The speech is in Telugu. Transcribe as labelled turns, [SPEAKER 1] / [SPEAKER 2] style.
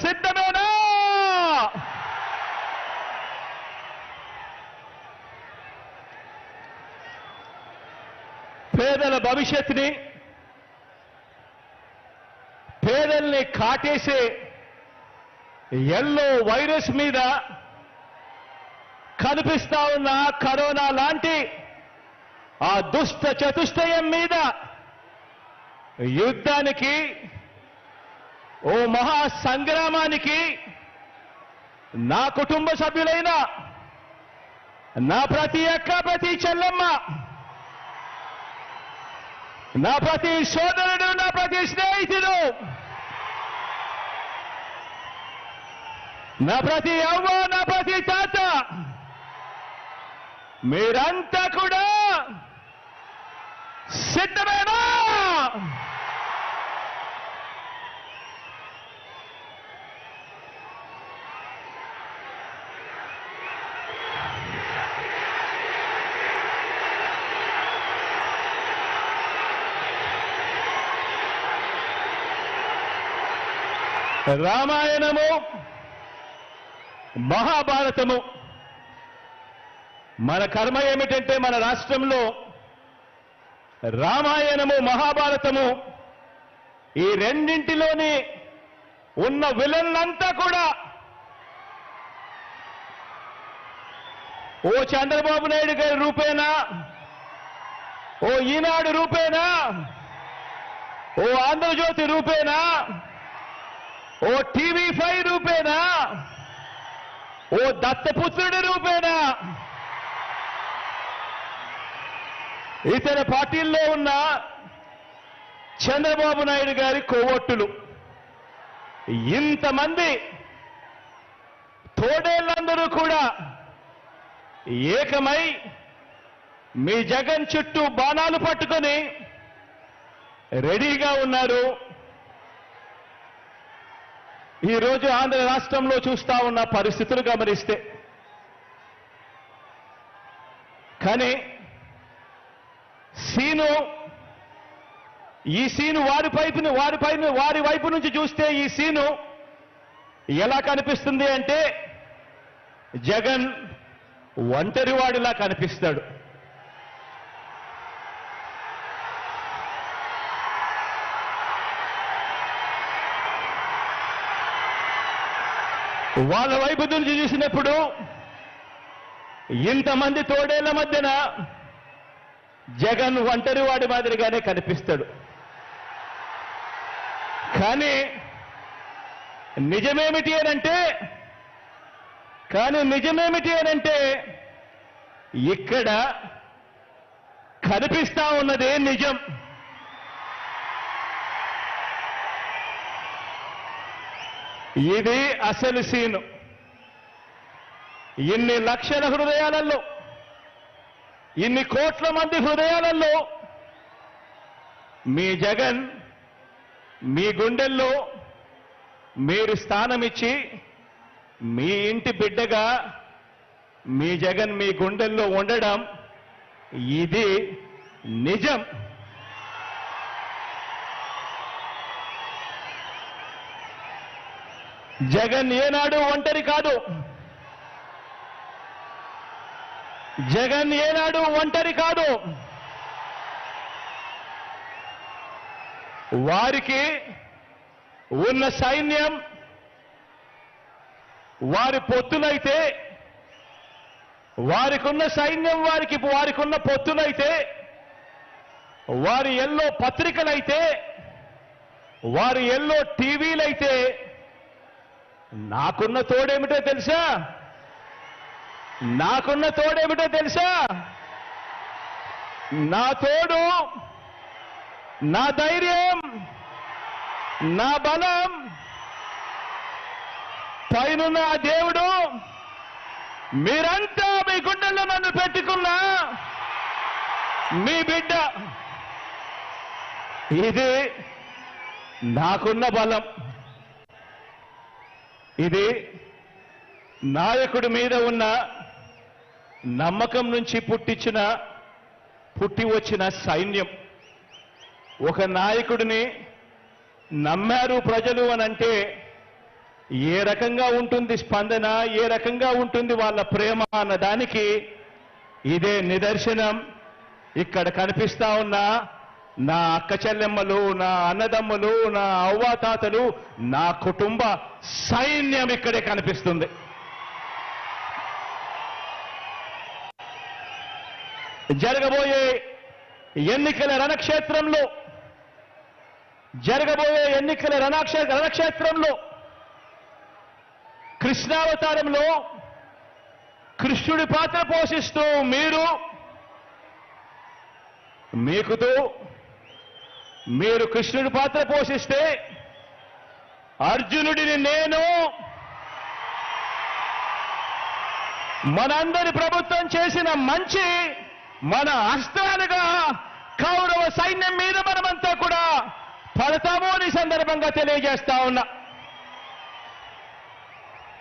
[SPEAKER 1] సిద్ధమేనా? పేదల భవిష్యత్తుని, పేదల్ని కాటేసే ఎల్లో వైరస్ మీద కనిపిస్తా ఉన్న కరోనా లాంటి ఆ దుష్ట చతుష్టయం మీద యుద్ధానికి, ఓ మహా సంగ్రామానికి నా కుటుంబ సభ్యులైన నా ప్రతి అక్క, ప్రతి చెల్లెమ్మ, నా ప్రతి సోదరుడు, నా ప్రతి స్నేహితుడు, నా ప్రతి అవ్వ, నా ప్రతి తాత, మీరంతా కూడా సిద్ధమేనా? రామాయణము, మహాభారతము, మన కర్మ ఏమిటంటే మన రాష్ట్రంలో రామాయణము, మహాభారతము ఈ రెండింటిలోని ఉన్న విలన్లంతా కూడా ఓ చంద్రబాబు నాయుడు గారి రూపేనా, ఓ ఈనాడు రూపేనా, ఓ ఆంధ్రజ్యోతి రూపేనా, ఓ టీవీ5 రూపేనా, ఓ దత్తపుత్రుడి రూపేనా, ఇతర పార్టీల్లో ఉన్న చంద్రబాబు నాయుడు గారి కోవట్టులు, ఇంతమంది తోడేళ్లందరూ కూడా ఏకమై మీ జగన్ చుట్టూ బాణాలు పట్టుకొని రెడీగా ఉన్నారు. ఈరోజు ఆంధ్ర రాష్ట్రంలో చూస్తా ఉన్న పరిస్థితులు గమనిస్తే, కానీ ఈ సీను వారి వైపు నుంచి చూస్తే ఈ సీను ఎలా కనిపిస్తుంది అంటే జగన్ ఒంటరివాడిలా కనిపిస్తాడు. వాళ్ళ వైపు నుంచి చూసినప్పుడు ఇంతమంది తోడేళ్ల మధ్యన జగన్ ఒంటరివాడి మాదిరిగానే కనిపిస్తాడు. కానీ నిజమేమిటి అనంటే ఇక్కడ కనిపిస్తా ఉన్నదే నిజం. ఇది అసలు సీను. ఇన్ని లక్షల హృదయాలలో, ఇన్ని కోట్ల మంది హృదయాలలో మీ జగన్ మీ గుండెల్లో మీరు స్థానమిచ్చి మీ ఇంటి బిడ్డగా మీ జగన్ మీ గుండెల్లో ఉండడం ఇది నిజం. జగన్ ఏనాడు ఒంటరి కాదు. జగన్ ఏనాడు ఒంటరి కాదు. వారికి ఉన్న సైన్యం, వారి పొత్తులైతే, వారికున్న సైన్యం, వారికున్న పొత్తులైతే, వారి ఎల్లో పత్రికలైతే, వారి ఎల్లో టీవీలైతే, నాకున్న తోడేమిటో తెలుసా? నా తోడు, నా ధైర్యం, నా బలం పైనున్న ఆ దేవుడు, మీరంతా మీ గుండెల్లో నన్ను పెట్టుకున్న మీ బిడ్డ. ఇది నాకున్న బలం. ఇది నాయకుడి మీద ఉన్న నమ్మకం నుంచి పుట్టి వచ్చిన సైన్యం. ఒక నాయకుడిని నమ్మారు ప్రజలు అనంటే ఏ రకంగా ఉంటుంది స్పందన, ఏ రకంగా ఉంటుంది వాళ్ళ ప్రేమ అన్నదానికి ఇదే నిదర్శనం. ఇక్కడ కనిపిస్తా ఉన్న నా అక్క చెల్లెమ్మలు, నా అన్నదమ్ములు, నా అవ్వాతాతలు, నా కుటుంబ సైన్యం ఇక్కడే కనిపిస్తుంది. జరగబోయే ఎన్నికల రణక్షేత్రంలో కృష్ణావతారంలో కృష్ణుడి పాత్ర పోషిస్తూ మీరు కృష్ణుడి పాత్ర పోషిస్తే అర్జునుడిని నేను, మనందరి ప్రభుత్వం చేసిన మంచి మన అస్త్రాలుగా కౌరవ సైన్యం మీద మనమంతా కూడా పడతాము అని సందర్భంగా తెలియజేస్తా ఉన్నా.